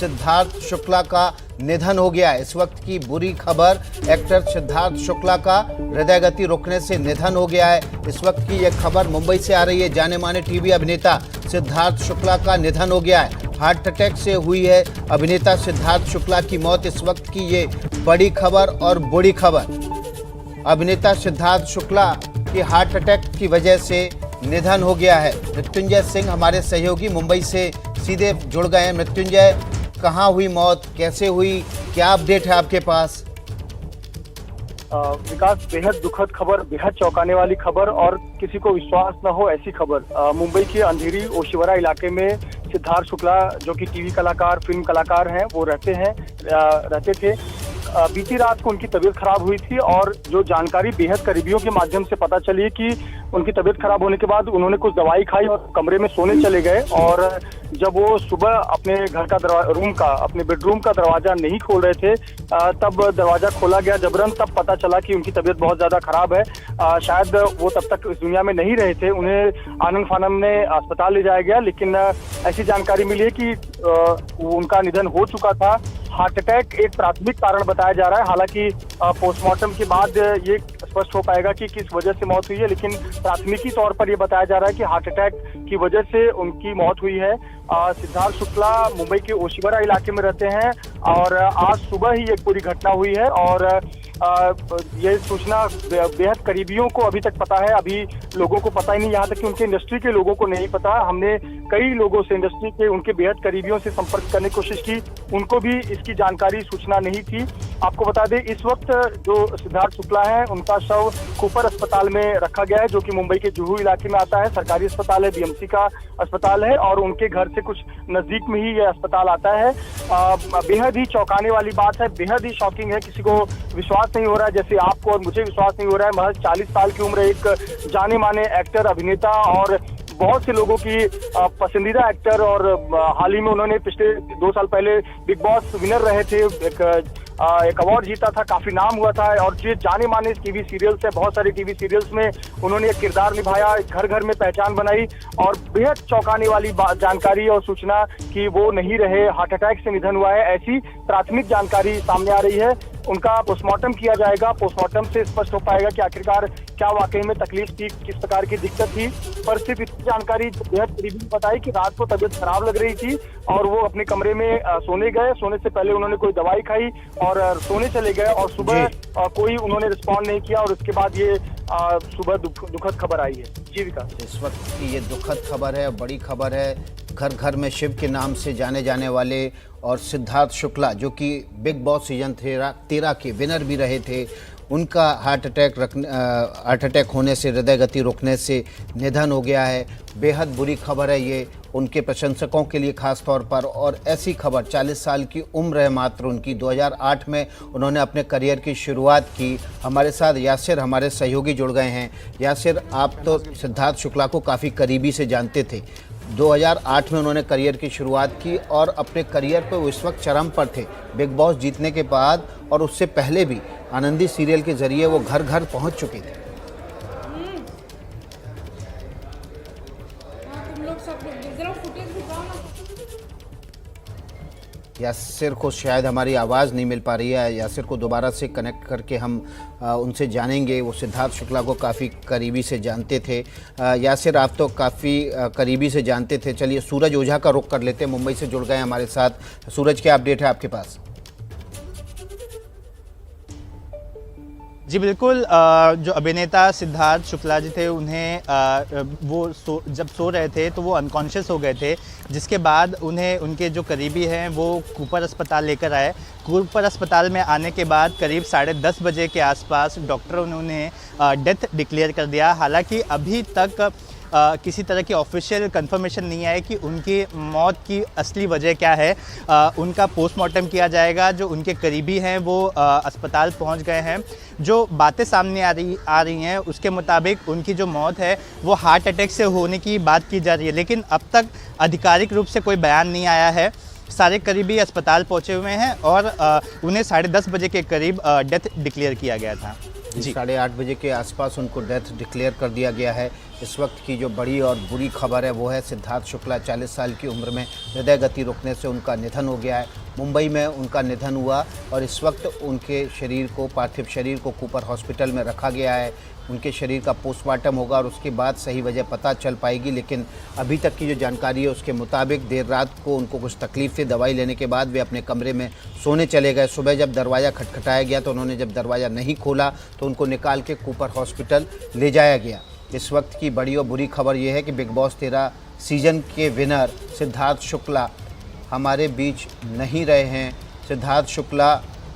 सिद्धार्थ शुक्ला का निधन हो गया है। इस वक्त की बुरी खबर, एक्टर सिद्धार्थ शुक्ला का हृदय गति रुकने से निधन हो गया है। इस वक्त की यह खबर मुंबई से आ रही है। जाने माने टीवी अभिनेता सिद्धार्थ शुक्ला का निधन हो गया है। हार्ट अटैक से हुई है अभिनेता सिद्धार्थ शुक्ला की मौत। इस वक्त की ये बड़ी खबर और बुरी खबर। अभिनेता सिद्धार्थ शुक्ला की हार्ट अटैक की वजह से निधन हो गया है। मृत्युंजय सिंह हमारे सहयोगी मुंबई से सीधे जुड़ गए हैं। मृत्युंजय, कहाँ हुई मौत, कैसे हुई, क्या अपडेट है आपके पास? विकास, बेहद दुखद खबर, बेहद चौंकाने वाली खबर और किसी को विश्वास न हो ऐसी खबर। मुंबई के अंधेरी ओशिवरा इलाके में सिद्धार्थ शुक्ला, जो कि टीवी कलाकार, फिल्म कलाकार हैं, वो रहते थे। बीती रात को उनकी तबीयत खराब हुई थी और जो जानकारी बेहद करीबियों के माध्यम से पता चली कि उनकी तबीयत खराब होने के बाद उन्होंने कुछ दवाई खाई और कमरे में सोने चले गए। और जब वो सुबह अपने घर का अपने बेडरूम का दरवाजा नहीं खोल रहे थे, तब दरवाजा खोला गया जबरन। तब पता चला कि उनकी तबीयत बहुत ज्यादा खराब है। शायद वो तब तक इस दुनिया में नहीं रहे थे। उन्हें आनंद फानम में अस्पताल ले जाया गया, लेकिन ऐसी जानकारी मिली है कि उनका निधन हो चुका था। हार्ट अटैक एक प्राथमिक कारण बताया जा रहा है। हालांकि पोस्टमार्टम के बाद ये स्पष्ट हो पाएगा कि किस वजह से मौत हुई है, लेकिन प्राथमिकी तौर पर ये बताया जा रहा है कि हार्ट अटैक की वजह से उनकी मौत हुई है। सिद्धार्थ शुक्ला मुंबई के ओशिवरा इलाके में रहते हैं और आज सुबह ही एक पूरी घटना हुई है और ये सूचना बेहद करीबियों को अभी तक पता है। अभी लोगों को पता ही नहीं, यहाँ तक कि उनके इंडस्ट्री के लोगों को नहीं पता। हमने कई लोगों से, इंडस्ट्री के, उनके बेहद करीबियों से संपर्क करने की कोशिश की, उनको भी इसकी जानकारी, सूचना नहीं थी। आपको बता दें, इस वक्त जो सिद्धार्थ शुक्ला है, उनका शव कूपर अस्पताल में रखा गया है, जो कि मुंबई के जुहू इलाके में आता है। सरकारी अस्पताल है, बीएमसी का अस्पताल है और उनके घर से कुछ नजदीक में ही यह अस्पताल आता है। बेहद ही चौंकाने वाली बात है, बेहद ही शॉकिंग है। किसी को विश्वास नहीं हो रहा है, जैसे आपको और मुझे विश्वास नहीं हो रहा है। महज 40 साल की उम्र, एक जाने माने एक्टर, अभिनेता और बहुत से लोगों की पसंदीदा एक्टर, और हाल ही में उन्होंने पिछले 2 साल पहले बिग बॉस विनर रहे थे, एक अवार्ड जीता था, काफी नाम हुआ था। और ये जाने माने टीवी सीरियल्स है, बहुत सारे टीवी सीरियल्स में उन्होंने एक किरदार निभाया, घर घर में पहचान बनाई। और बेहद चौंकाने वाली जानकारी और सूचना कि वो नहीं रहे, हार्ट अटैक से निधन हुआ है, ऐसी प्राथमिक जानकारी सामने आ रही है। उनका पोस्टमार्टम किया जाएगा, पोस्टमार्टम से स्पष्ट हो पाएगा कि आखिरकार क्या वाकई में तकलीफ थी, किस प्रकार की दिक्कत थी। पर सिर्फ इतनी जानकारी बेहद करीबी बताई कि रात को तबीयत खराब लग रही थी और वो अपने कमरे में सोने गए। सोने से पहले उन्होंने कोई दवाई खाई और सोने चले गए और सुबह कोई उन्होंने रिस्पॉन्ड नहीं किया और उसके बाद ये सुबह दुखद खबर आई है। जी विकास, इस वक्त की ये दुखद खबर है, बड़ी खबर है। घर घर में शिव के नाम से जाने जाने वाले और सिद्धार्थ शुक्ला, जो कि बिग बॉस सीजन 13 के विनर भी रहे थे, उनका हार्ट अटैक होने से, हृदय गति रुकने से निधन हो गया है। बेहद बुरी खबर है ये उनके प्रशंसकों के लिए खास तौर पर। और ऐसी खबर, 40 साल की उम्र है मात्र उनकी। 2008 में उन्होंने अपने करियर की शुरुआत की। हमारे साथ यासिर, हमारे सहयोगी, जुड़ गए हैं। यासिर, आप तो सिद्धार्थ शुक्ला को काफ़ी करीबी से जानते थे। 2008 में उन्होंने करियर की शुरुआत की और अपने करियर पर वो इस वक्त चरम पर थे। बिग बॉस जीतने के बाद और उससे पहले भी आनंदी सीरियल के जरिए वो घर घर पहुंच चुके थे। यासिर को शायद हमारी आवाज़ नहीं मिल पा रही है। यासिर को दोबारा से कनेक्ट करके हम उनसे जानेंगे। वो सिद्धार्थ शुक्ला को काफ़ी करीबी से जानते थे। यासिर, आप तो काफ़ी करीबी से जानते थे। चलिए सूरज ओझा का रुख कर लेते हैं, मुंबई से जुड़ गए हमारे साथ। सूरज, क्या अपडेट है आपके पास? जी बिल्कुल, जो अभिनेता सिद्धार्थ शुक्ला जी थे, उन्हें जब सो रहे थे तो वो अनकॉन्शियस हो गए थे, जिसके बाद उन्हें उनके जो करीबी हैं वो कूपर अस्पताल लेकर आए। कूपर अस्पताल में आने के बाद करीब 10:30 बजे के आसपास डॉक्टरों ने उन्हें डेथ डिक्लेयर कर दिया। हालांकि अभी तक किसी तरह की ऑफिशियल कंफर्मेशन नहीं है कि उनकी मौत की असली वजह क्या है। उनका पोस्टमार्टम किया जाएगा। जो उनके करीबी हैं वो अस्पताल पहुंच गए हैं। जो बातें सामने आ रही हैं उसके मुताबिक उनकी जो मौत है वो हार्ट अटैक से होने की बात की जा रही है, लेकिन अब तक आधिकारिक रूप से कोई बयान नहीं आया है। सारे करीबी अस्पताल पहुंचे हुए हैं और उन्हें 10:30 बजे के करीब डेथ डिक्लेयर किया गया था। जी, 8:30 बजे के आसपास उनको डेथ डिक्लेयर कर दिया गया है। इस वक्त की जो बड़ी और बुरी खबर है वो है सिद्धार्थ शुक्ला 40 साल की उम्र में हृदय गति रुकने से उनका निधन हो गया है। मुंबई में उनका निधन हुआ और इस वक्त उनके शरीर को, पार्थिव शरीर को कूपर हॉस्पिटल में रखा गया है। उनके शरीर का पोस्टमार्टम होगा और उसके बाद सही वजह पता चल पाएगी, लेकिन अभी तक की जो जानकारी है उसके मुताबिक देर रात को उनको कुछ तकलीफ थी। दवाई लेने के बाद वे अपने कमरे में सोने चले गए। सुबह जब दरवाज़ा खटखटाया गया तो उन्होंने जब दरवाज़ा नहीं खोला तो उनको निकाल के कूपर हॉस्पिटल ले जाया गया। इस वक्त की बड़ी और बुरी खबर यह है कि बिग बॉस 13 सीजन के विनर सिद्धार्थ शुक्ला हमारे बीच नहीं रहे हैं। सिद्धार्थ शुक्ला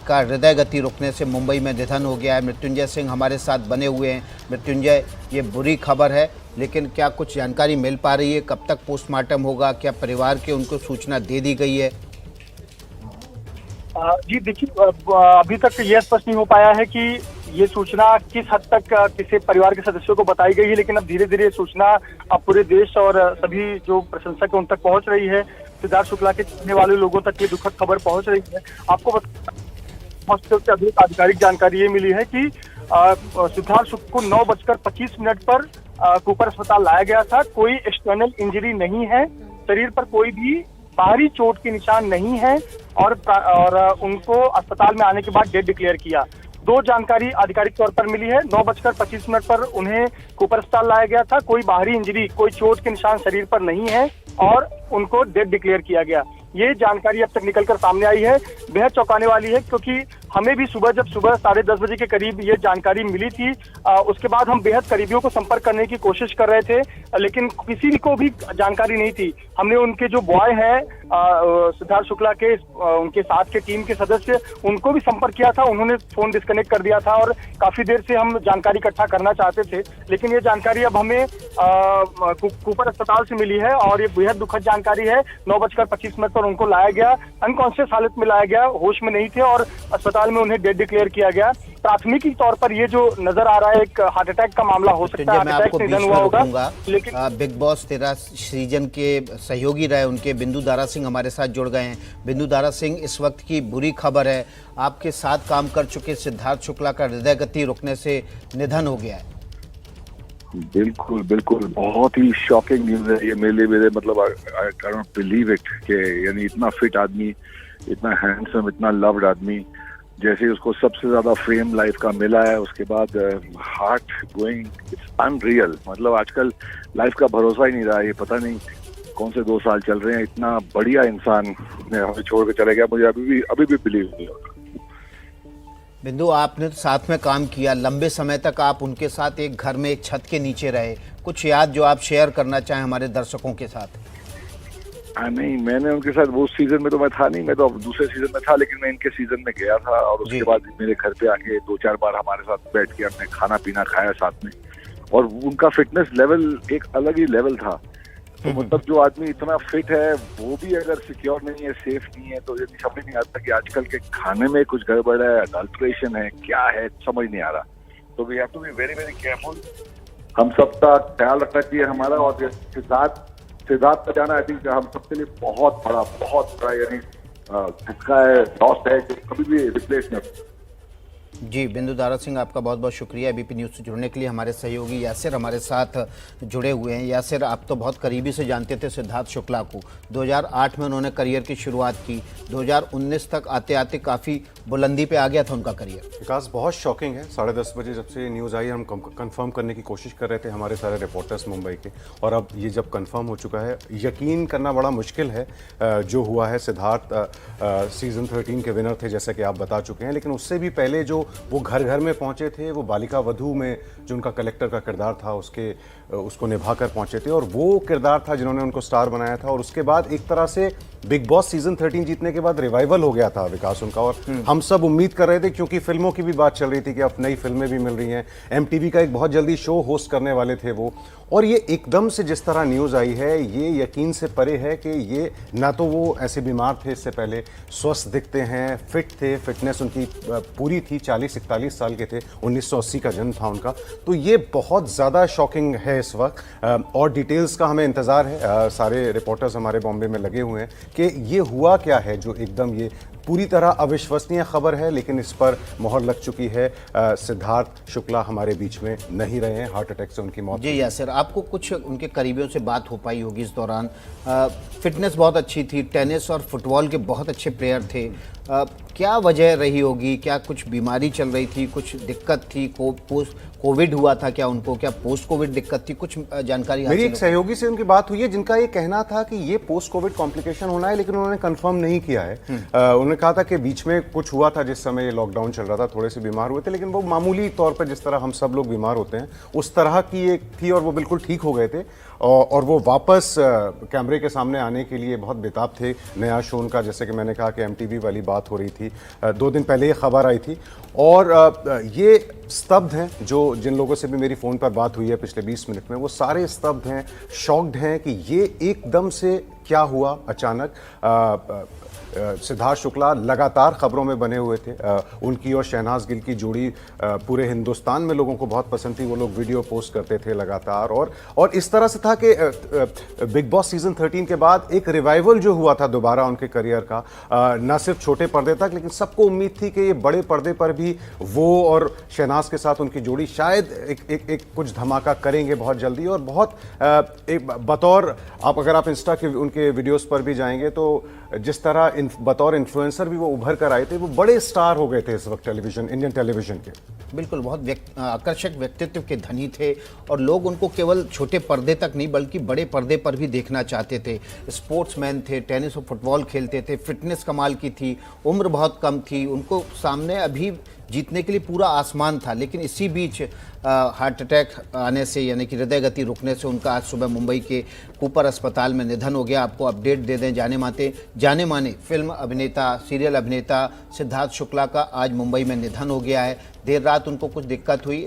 का हृदय गति रुकने से मुंबई में निधन हो गया है। मृत्युंजय सिंह हमारे साथ बने हुए हैं। मृत्युंजय, ये बुरी खबर है, लेकिन क्या कुछ जानकारी मिल पा रही है? कब तक पोस्टमार्टम होगा? क्या परिवार के उनको सूचना दे दी गई है? जी देखिए, अभी तक यह स्पष्ट नहीं हो पाया है कि ये सूचना किस हद तक किसी परिवार के सदस्यों को बताई गई है, लेकिन अब धीरे धीरे सूचना अब पूरे देश और सभी जो प्रशंसक है उन तक पहुंच रही है। सिद्धार्थ शुक्ला के चाहने वाले लोगों तक ये दुखद खबर पहुंच रही है। आपको हॉस्पिटल से अभी आधिकारिक जानकारी ये मिली है कि सिद्धार्थ शुक्ला को 9:25 पर कूपर अस्पताल लाया गया था। कोई एक्सटर्नल इंजरी नहीं है, शरीर पर कोई भी बाहरी चोट के निशान नहीं है और उनको अस्पताल में आने के बाद डेड डिक्लेयर किया। दो जानकारी आधिकारिक तौर पर मिली है। 9:25 पर उन्हें कूपर अस्पताल लाया गया था, कोई बाहरी इंजरी, कोई चोट के निशान शरीर पर नहीं है और उनको डेड डिक्लेयर किया गया। ये जानकारी अब तक निकलकर सामने आई है, बेहद चौंकाने वाली है, क्योंकि हमें भी सुबह 10:30 बजे के करीब ये जानकारी मिली थी। उसके बाद हम बेहद करीबियों को संपर्क करने की कोशिश कर रहे थे, लेकिन किसी को भी जानकारी नहीं थी। हमने उनके जो बॉय हैं सिद्धार्थ शुक्ला के, उनके साथ के टीम के सदस्य, उनको भी संपर्क किया था। उन्होंने फोन डिस्कनेक्ट कर दिया था और काफी देर से हम जानकारी इकट्ठा करना चाहते थे, लेकिन ये जानकारी अब हमें कूपर अस्पताल से मिली है और ये बेहद दुखद जानकारी है। 9:25 पर उनको लाया गया, अनकॉन्शियस हालत में लाया गया, होश में नहीं थे और अस्पताल में उन्हें डेड डिक्लेयर किया गया। प्राथमिकी तौर पर ये जो नजर आ रहा है एक हार्ट अटैक का मामला हो सकता है, हार्ट अटैक से निधन हुआ होगा। लेकिन बिग बॉस 13 सीजन के सहयोगी रहे उनके बिंदु दारा सिंह हमारे साथ जुड़ गए हैं। बिंदु दारा सिंह, इस वक्त की बुरी खबर है, आपके साथ काम कर चुके सिद्धार्थ शुक्ला का हृदय गति रुकने से निधन हो गया है। बिल्कुल बिल्कुल, बहुत ही शॉकिंग न्यूज है ये मेरे मतलब आई कैन बिलीव इट कि यानी इतना फिट आदमी, इतना हैंडसम, इतना लव्ड आदमी, जैसे उसको सबसे ज्यादा फेम लाइफ का मिला है, उसके बाद हार्ट गोइंग, इट्स अनरियल। मतलब आजकल लाइफ का भरोसा ही नहीं रहा। ये पता नहीं कौन से 2 साल चल रहे हैं, इतना बढ़िया इंसान ने हमें छोड़ के चले गया। मुझे अभी भी बिलीव नहीं होता। बिंदु, आपने तो साथ में काम किया, लंबे समय तक आप उनके साथ एक घर में एक छत के नीचे रहे, कुछ याद जो आप शेयर करना चाहें हमारे दर्शकों के साथ? नहीं, मैंने उनके साथ वो सीजन में तो मैं था नहीं, मैं तो दूसरे सीजन में था, लेकिन मैं इनके सीजन में गया था और उसके बाद मेरे घर पे आके 2-4 बार हमारे साथ बैठ के हमने खाना पीना खाया साथ में, और उनका फिटनेस लेवल एक अलग ही लेवल था। तो मतलब जो आदमी इतना फिट है वो भी अगर सिक्योर नहीं है, सेफ नहीं है, तो ये समझ नहीं आता कि आजकल के खाने में कुछ गड़बड़ है, अडल्ट्रेशन है, क्या है, समझ नहीं आ रहा। तो we have to be very very careful. हम सबका ख्याल रखना चाहिए हमारा, और सिद्धार्थ का जाना आई थिंक हम सबके लिए बहुत बड़ा यानी झटका है, लॉस है, जो कभी भी रिप्लेस नहीं हो। जी, बिंदु दारा सिंह, आपका बहुत बहुत शुक्रिया एबीपी न्यूज़ से जुड़ने के लिए। हमारे सहयोगी यासिर हमारे साथ जुड़े हुए हैं। यासिर, आप तो बहुत करीबी से जानते थे सिद्धार्थ शुक्ला को। 2008 में उन्होंने करियर की शुरुआत की, 2019 तक आते आते काफ़ी बुलंदी पे आ गया था उनका करियर। विकास, बहुत शॉकिंग है। 10:30 बजे जब से न्यूज़ आई, हम कंफर्म करने की कोशिश कर रहे थे, हमारे सारे रिपोर्टर्स मुंबई के, और अब ये जब कंफर्म हो चुका है, यकीन करना बड़ा मुश्किल है जो हुआ है। सिद्धार्थ सीजन 13 के विनर थे, जैसा कि आप बता चुके हैं, लेकिन उससे भी पहले जो वो घर घर में पहुंचे थे, वो बालिका वधू में जो उनका कलेक्टर का किरदार था उसको निभा कर पहुंचे थे, और वो किरदार था जिन्होंने उनको स्टार बनाया था। और उसके बाद एक तरह से बिग बॉस सीजन 13 जीतने के बाद रिवाइवल हो गया था विकास उनका, और हम सब उम्मीद कर रहे थे, क्योंकि फिल्मों की भी बात चल रही थी कि अब नई फिल्में भी मिल रही हैं, एमटीवी का एक बहुत जल्दी शो होस्ट करने वाले थे वो, और ये एकदम से जिस तरह न्यूज़ आई है, ये यकीन से परे है कि ये ना तो वो ऐसे बीमार थे इससे पहले, स्वस्थ दिखते हैं, फिट थे, फिटनेस उनकी पूरी थी, 40-41 साल के थे, 1980 का जन्म था उनका। तो ये बहुत ज़्यादा शॉकिंग है इस वक्त, और डिटेल्स का हमें इंतज़ार है। सारे रिपोर्टर्स हमारे बॉम्बे में लगे हुए हैं कि ये हुआ क्या है जो एकदम ये पूरी तरह अविश्वसनीय खबर है, लेकिन इस पर मोहर लग चुकी है। सिद्धार्थ शुक्ला हमारे बीच में नहीं रहे हैं, हार्ट अटैक से उनकी मौत। जी यासिर, आपको कुछ उनके करीबियों से बात हो पाई होगी इस दौरान। फिटनेस बहुत अच्छी थी, टेनिस और फुटबॉल के बहुत अच्छे प्लेयर थे। क्या वजह रही होगी? क्या कुछ बीमारी चल रही थी, कुछ दिक्कत थी, कोविड हुआ था क्या उनको, क्या पोस्ट कोविड दिक्कत थी? कुछ जानकारी मेरी हासिल एक सहयोगी से उनकी बात हुई है, जिनका ये कहना था कि ये पोस्ट कोविड कॉम्प्लिकेशन होना है, लेकिन उन्होंने कंफर्म नहीं किया है। उन्होंने कहा था कि बीच में कुछ हुआ था जिस समय ये लॉकडाउन चल रहा था, थोड़े से बीमार हुए थे, लेकिन वो मामूली तौर पर जिस तरह हम सब लोग बीमार होते हैं उस तरह की एक थी, और वो बिल्कुल ठीक हो गए थे। और वो वापस कैमरे के सामने आने के लिए बहुत बेताब थे। नया शो उनका, जैसे कि मैंने कहा कि MTV वाली बात हो रही थी, 2 दिन पहले ये खबर आई थी। और ये स्तब्ध हैं, जो जिन लोगों से भी मेरी फ़ोन पर बात हुई है पिछले 20 मिनट में, वो सारे स्तब्ध हैं, शॉक्ड हैं कि ये एकदम से क्या हुआ अचानक। सिद्धार्थ शुक्ला लगातार खबरों में बने हुए थे। उनकी और शहनाज गिल की जोड़ी पूरे हिंदुस्तान में लोगों को बहुत पसंद थी। वो लोग वीडियो पोस्ट करते थे लगातार, और इस तरह से था कि बिग बॉस सीजन 13 के बाद एक रिवाइवल जो हुआ था दोबारा उनके करियर का, न सिर्फ छोटे पर्दे तक, लेकिन सबको उम्मीद थी कि ये बड़े पर्दे पर भी वो और शहनाज के साथ उनकी जोड़ी शायद एक कुछ धमाका करेंगे बहुत जल्दी। और बहुत बतौर अगर आप इंस्टा के उनके वीडियोस पर भी जाएंगे तो जिस तरह बतौर इन्फ्लुएंसर भी वो उभर कर आए थे, वो बड़े स्टार हो गए थे इस वक्त इंडियन टेलीविजन के। बिल्कुल, बहुत आकर्षक व्यक्तित्व के धनी थे, और लोग उनको केवल छोटे पर्दे तक नहीं बल्कि बड़े पर्दे पर भी देखना चाहते थे। स्पोर्ट्समैन थे, टेनिस और फुटबॉल खेलते थे, फिटनेस कमाल की थी, उम्र बहुत कम थी, उनको सामने अभी जीतने के लिए पूरा आसमान था। लेकिन इसी बीच हार्ट अटैक आने से, यानी कि हृदय गति रुकने से, उनका आज सुबह मुंबई के कूपर अस्पताल में निधन हो गया। आपको अपडेट दे दें, जाने माने फिल्म अभिनेता, सीरियल अभिनेता सिद्धार्थ शुक्ला का आज मुंबई में निधन हो गया है। देर रात उनको कुछ दिक्कत हुई,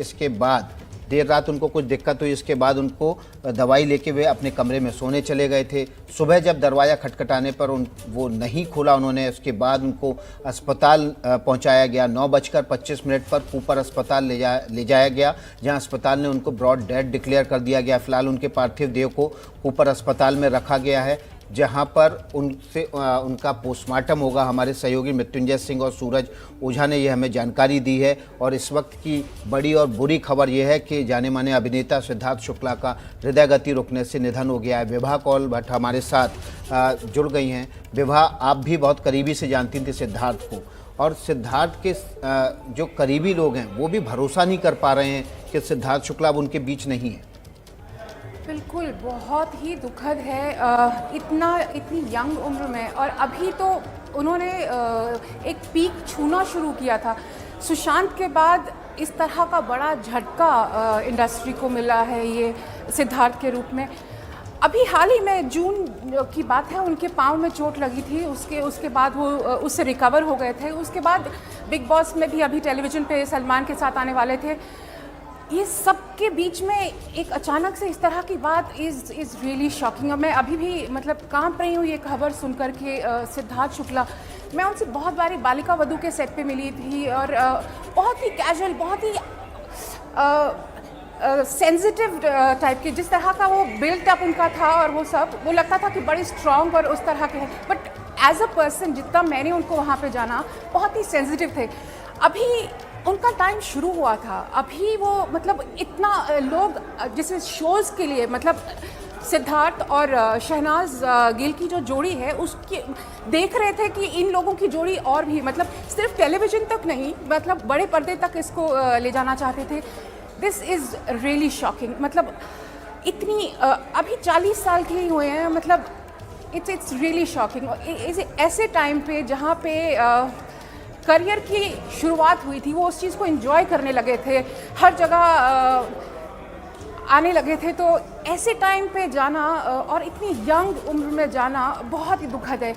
इसके बाद उनको दवाई लेके वे अपने कमरे में सोने चले गए थे। सुबह जब दरवाज़ा खटखटाने पर वो नहीं खोला उन्होंने, उसके बाद उनको अस्पताल पहुंचाया गया। 9:25 पर कूपर अस्पताल ले जाया गया, जहां अस्पताल ने उनको ब्रॉड डेड डिक्लेयर कर दिया गया। फिलहाल उनके पार्थिव देह को कूपर अस्पताल में रखा गया है, जहां पर उनका पोस्टमार्टम होगा। हमारे सहयोगी मृत्युंजय सिंह और सूरज ओझा ने यह हमें जानकारी दी है। और इस वक्त की बड़ी और बुरी खबर यह है कि जाने माने अभिनेता सिद्धार्थ शुक्ला का हृदय गति रुकने से निधन हो गया है। विभा कौल भट्ट हमारे साथ जुड़ गई हैं। विभा, आप भी बहुत करीबी से जानती थी सिद्धार्थ को, और सिद्धार्थ के जो करीबी लोग हैं वो भी भरोसा नहीं कर पा रहे हैं कि सिद्धार्थ शुक्ला अब उनके बीच नहीं है। बिल्कुल, बहुत ही दुखद है। इतनी यंग उम्र में, और अभी तो उन्होंने एक पीक छूना शुरू किया था। सुशांत के बाद इस तरह का बड़ा झटका इंडस्ट्री को मिला है ये सिद्धार्थ के रूप में। अभी हाल ही में जून की बात है, उनके पाँव में चोट लगी थी, उसके बाद वो उससे रिकवर हो गए थे। उसके बाद बिग बॉस में भी अभी टेलीविज़न पे सलमान के साथ आने वाले थे। ये सब के बीच में एक अचानक से इस तरह की बात इज़ रियली शॉकिंग। और मैं अभी भी मतलब कांप रही हूँ ये खबर सुन कर के। सिद्धार्थ शुक्ला, मैं उनसे बहुत बारी बालिका वधू के सेट पे मिली थी, और बहुत ही कैजुअल, बहुत ही सेंसिटिव टाइप के, जिस तरह का वो बिल्ट अप उनका था, और वो सब वो लगता था कि बड़े स्ट्रॉन्ग और उस तरह के हैं। बट एज अ पर्सन जितना मैंने उनको वहाँ पे जाना, बहुत ही सेंसिटिव थे। अभी उनका टाइम शुरू हुआ था, अभी वो मतलब इतना लोग जैसे शोज़ के लिए, मतलब सिद्धार्थ और शहनाज गिल की जो जोड़ी है उसकी देख रहे थे कि इन लोगों की जोड़ी और भी, मतलब सिर्फ टेलीविज़न तक नहीं, मतलब बड़े पर्दे तक इसको ले जाना चाहते थे। This is really shocking. मतलब इतनी अभी 40 साल के ही हुए हैं, मतलब इट्स रियली शॉकिंग। ऐसे टाइम पे जहाँ पे करियर की शुरुआत हुई थी, वो उस चीज़ को एंजॉय करने लगे थे, हर जगह आने लगे थे, तो ऐसे टाइम पे जाना और इतनी यंग उम्र में जाना बहुत ही दुखद है।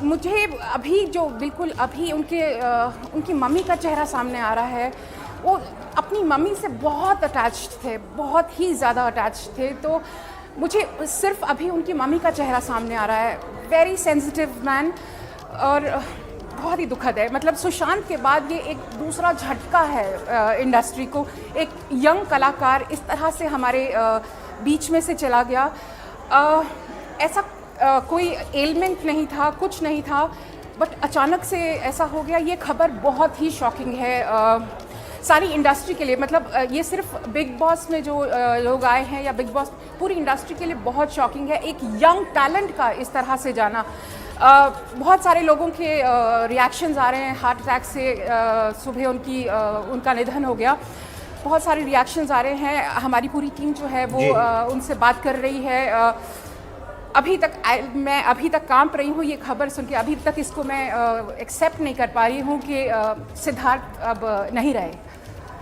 मुझे अभी जो बिल्कुल अभी उनकी मम्मी का चेहरा सामने आ रहा है। वो अपनी मम्मी से बहुत अटैच्ड थे, बहुत ही ज़्यादा अटैच्ड थे, तो मुझे सिर्फ अभी उनकी मम्मी का चेहरा सामने आ रहा है। वेरी सेंसिटिव मैन, और बहुत ही दुखद है। मतलब सुशांत के बाद ये एक दूसरा झटका है इंडस्ट्री को। एक यंग कलाकार इस तरह से हमारे बीच में से चला गया। ऐसा कोई एलिमेंट नहीं था, कुछ नहीं था, बट अचानक से ऐसा हो गया। ये खबर बहुत ही शॉकिंग है सारी इंडस्ट्री के लिए। मतलब ये सिर्फ बिग बॉस में जो लोग आए हैं या बिग बॉस, पूरी इंडस्ट्री के लिए बहुत शॉकिंग है। एक यंग टैलेंट का इस तरह से जाना। बहुत सारे लोगों के रिएक्शंस आ रहे हैं। हार्ट अटैक से सुबह उनका निधन हो गया। बहुत सारे रिएक्शंस आ रहे हैं। हमारी पूरी टीम जो है वो उनसे बात कर रही है। मैं अभी तक कांप रही हूँ ये खबर सुन के। अभी तक इसको मैं एक्सेप्ट नहीं कर पा रही हूँ कि सिद्धार्थ अब नहीं रहे।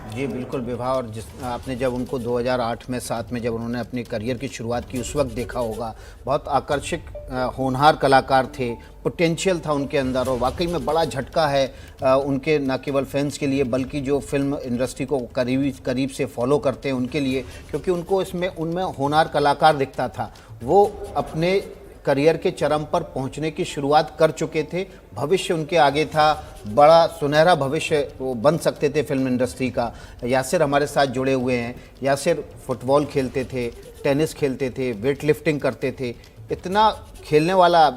जी बिल्कुल विभा, और आपने जब उनको 2008 में 7 में जब उन्होंने अपनी करियर की शुरुआत की उस वक्त देखा होगा। बहुत आकर्षक होनहार कलाकार थे, पोटेंशियल था उनके अंदर, और वाकई में बड़ा झटका है उनके न केवल फैंस के लिए बल्कि जो फिल्म इंडस्ट्री को करीब से फॉलो करते हैं उनके लिए, क्योंकि उनको उनमें होनहार कलाकार दिखता था। वो अपने करियर के चरम पर पहुंचने की शुरुआत कर चुके थे। भविष्य उनके आगे था, बड़ा सुनहरा भविष्य वो बन सकते थे फिल्म इंडस्ट्री का। यासिर हमारे साथ जुड़े हुए हैं। यासिर फुटबॉल खेलते थे, टेनिस खेलते थे, वेट लिफ्टिंग करते थे। इतना खेलने वाला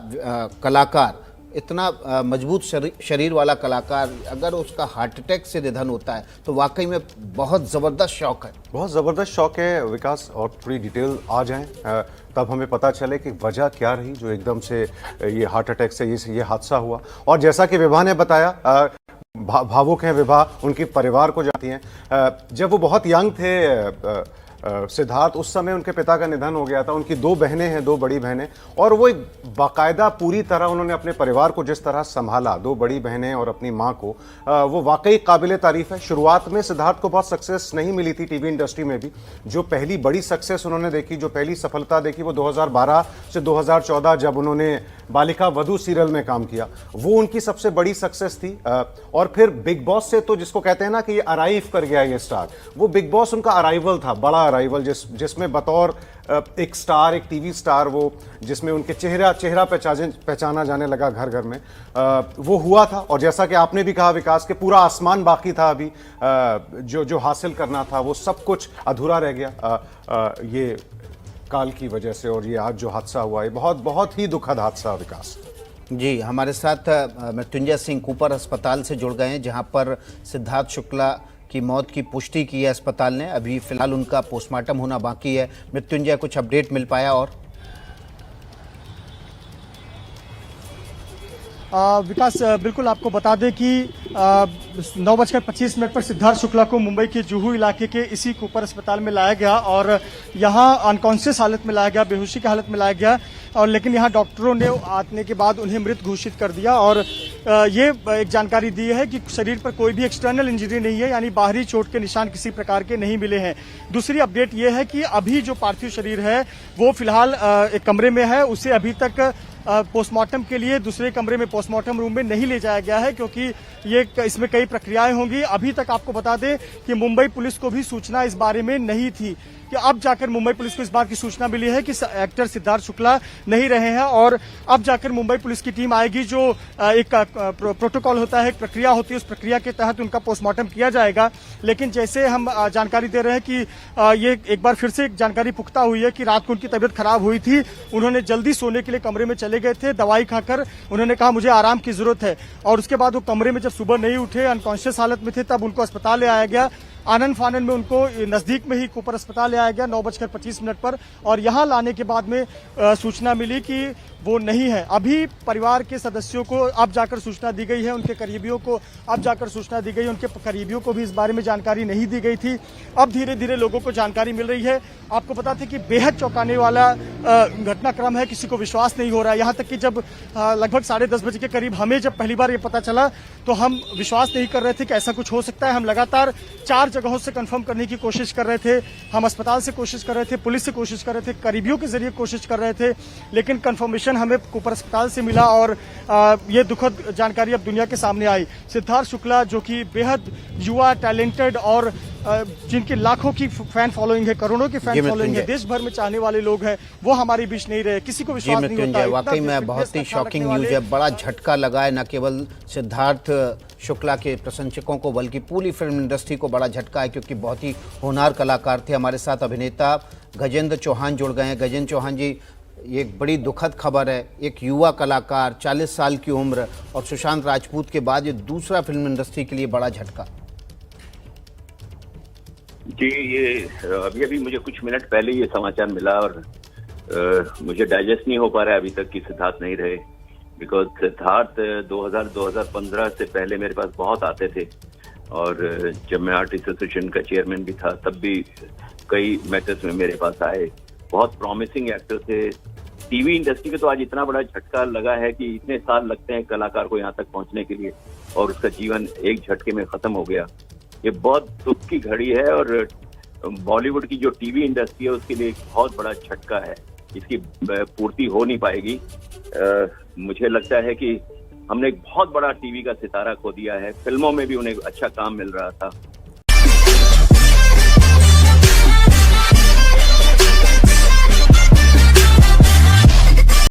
कलाकार, इतना मजबूत शरीर वाला कलाकार, अगर उसका हार्ट अटैक से निधन होता है तो वाकई में बहुत ज़बरदस्त शौक है। बहुत ज़बरदस्त शौक है विकास, और थोड़ी डिटेल आ जाएं तब हमें पता चले कि वजह क्या रही जो एकदम से ये हार्ट अटैक से ये हादसा हुआ। और जैसा कि विभा ने बताया, भावुक हैं विभा, उनके परिवार को जानती हैं। जब वो बहुत यंग थे सिद्धार्थ, उस समय उनके पिता का निधन हो गया था। उनकी 2 बहनें हैं, 2 बड़ी बहनें, और वो एक बाकायदा पूरी तरह उन्होंने अपने परिवार को जिस तरह संभाला, 2 बड़ी बहनें और अपनी माँ को, वो वाकई काबिले तारीफ है। शुरुआत में सिद्धार्थ को बहुत सक्सेस नहीं मिली थी टीवी इंडस्ट्री में भी। जो पहली बड़ी सक्सेस उन्होंने देखी, जो पहली सफलता देखी, वो 2012 से 2014 जब उन्होंने बालिका वधू सीरियल में काम किया, वो उनकी सबसे बड़ी सक्सेस थी। और फिर बिग बॉस से, तो जिसको कहते हैं ना कि ये अराइव कर गया ये स्टार, वो बिग बॉस उनका अराइवल था, बड़ा अराइवल, जिसमें बतौर एक स्टार, एक टीवी स्टार, वो जिसमें उनके चेहरा पहचाना जाने लगा घर घर में, वो हुआ था। और जैसा कि आपने भी कहा विकास, के पूरा आसमान बाकी था अभी, जो हासिल करना था वो सब कुछ अधूरा रह गया ये काल की वजह से। और ये आज जो हादसा हुआ, ये बहुत ही दुखद हादसा विकास। जी, हमारे साथ मृत्युंजय सिंह कूपर अस्पताल से जुड़ गए हैं, जहां पर सिद्धार्थ शुक्ला की मौत की पुष्टि की है अस्पताल ने। अभी फिलहाल उनका पोस्टमार्टम होना बाकी है। मृत्युंजय, कुछ अपडेट मिल पाया? और विकास, बिल्कुल आपको बता दें कि 9:25 पर सिद्धार्थ शुक्ला को मुंबई के जुहू इलाके के इसी कूपर अस्पताल में लाया गया और यहाँ अनकॉन्शियस हालत में लाया गया, बेहोशी की हालत में लाया गया। और लेकिन यहाँ डॉक्टरों ने आने के बाद उन्हें मृत घोषित कर दिया। और ये एक जानकारी दी है कि शरीर पर कोई भी एक्सटर्नल इंजरी नहीं है, यानी बाहरी चोट के निशान किसी प्रकार के नहीं मिले हैं। दूसरी अपडेट ये है कि अभी जो पार्थिव शरीर है वो फिलहाल एक कमरे में है। उसे अभी तक पोस्टमार्टम के लिए दूसरे कमरे में, पोस्टमार्टम रूम में नहीं ले जाया गया है, क्योंकि इसमें कई प्रक्रियाएं होंगी। अभी तक आपको बता दें कि मुंबई पुलिस को भी सूचना इस बारे में नहीं थी, कि अब जाकर मुंबई पुलिस को इस बात की सूचना मिली है कि एक्टर सिद्धार्थ शुक्ला नहीं रहे हैं। और अब जाकर मुंबई पुलिस की टीम आएगी, जो एक प्रोटोकॉल होता है, एक प्रक्रिया होती है, उस प्रक्रिया के तहत उनका पोस्टमार्टम किया जाएगा। लेकिन जैसे हम जानकारी दे रहे हैं कि ये एक बार फिर से एक जानकारी पुख्ता हुई है कि रात को उनकी तबीयत खराब हुई थी। उन्होंने जल्दी सोने के लिए कमरे में चले गए थे, दवाई खाकर उन्होंने कहा मुझे आराम की जरूरत है। और उसके बाद वो कमरे में जब सुबह नहीं उठे, अनकॉन्शियस हालत में थे, तब उनको अस्पताल ले आया गया। आनंद फानन में उनको नजदीक में ही कूपर अस्पताल ले आया गया 9:25 पर। और यहाँ लाने के बाद में सूचना मिली कि वो नहीं है। अभी परिवार के सदस्यों को अब जाकर सूचना दी गई है, उनके करीबियों को अब जाकर सूचना दी गई है। उनके करीबियों को भी इस बारे में जानकारी नहीं दी गई थी, अब धीरे धीरे लोगों को जानकारी मिल रही है। आपको पता था कि बेहद चौंकाने वाला घटनाक्रम है, किसी को विश्वास नहीं हो रहा है। यहाँ तक कि जब लगभग 10:30 बजे के करीब हमें जब पहली बार ये पता चला तो हम विश्वास नहीं कर रहे थे कि ऐसा कुछ हो सकता है। हम लगातार 4 जगहों से कंफर्म करने की कोशिश कर रहे थे। हम अस्पताल से कोशिश कर रहे थे, पुलिस से कोशिश कर रहे थे, करीबियों के जरिए कोशिश कर रहे थे, लेकिन कंफर्मेशन हमें कूपर अस्पताल से मिला। और ये दुखद जानकारी अब दुनिया के सामने आई। सिद्धार्थ शुक्ला, जो कि बेहद युवा, टैलेंटेड और जिनके लाखों की फैन फॉलोइंग है, करोड़ों की फैन फॉलोइंग है, देश भर में चाहने वाले लोग हैं, वो हमारे बीच नहीं रहे। किसी को विश्वास नहीं होता है। वाकई में बहुत ही शॉकिंग न्यूज है। बड़ा झटका लगा है, न केवल सिद्धार्थ शुक्ला के प्रशंसकों को बल्कि पूरी फिल्म इंडस्ट्री को बड़ा झटका है, क्योंकि बहुत ही होनहार कलाकार थे। हमारे साथ अभिनेता गजेंद्र चौहान जुड़ गए हैं। गजेंद्र चौहान जी, ये एक बड़ी दुखद खबर है। एक युवा कलाकार, 40 साल की उम्र, और सुशांत राजपूत के बाद ये दूसरा फिल्म इंडस्ट्री के लिए बड़ा झटका। जी, ये अभी अभी मुझे कुछ मिनट पहले ये समाचार मिला और मुझे डाइजेस्ट नहीं हो पा रहा है अभी तक कि सिद्धार्थ नहीं रहे। बिकॉज सिद्धार्थ 2015 से पहले मेरे पास बहुत आते थे, और जब मैं आर्टिस्ट एसोसिएशन का चेयरमैन भी था तब भी कई मैचेस में मेरे पास आए। बहुत प्रॉमिसिंग एक्टर थे। टीवी इंडस्ट्री में तो आज इतना बड़ा झटका लगा है कि इतने साल लगते हैं कलाकार को यहाँ तक पहुँचने के लिए, और उसका जीवन एक झटके में खत्म हो गया। ये बहुत दुख की घड़ी है, और बॉलीवुड की जो टीवी इंडस्ट्री है उसके लिए एक बहुत बड़ा झटका है। इसकी पूर्ति हो नहीं पाएगी। मुझे लगता है कि हमने एक बहुत बड़ा टीवी का सितारा खो दिया है। फिल्मों में भी उन्हें अच्छा काम मिल रहा था,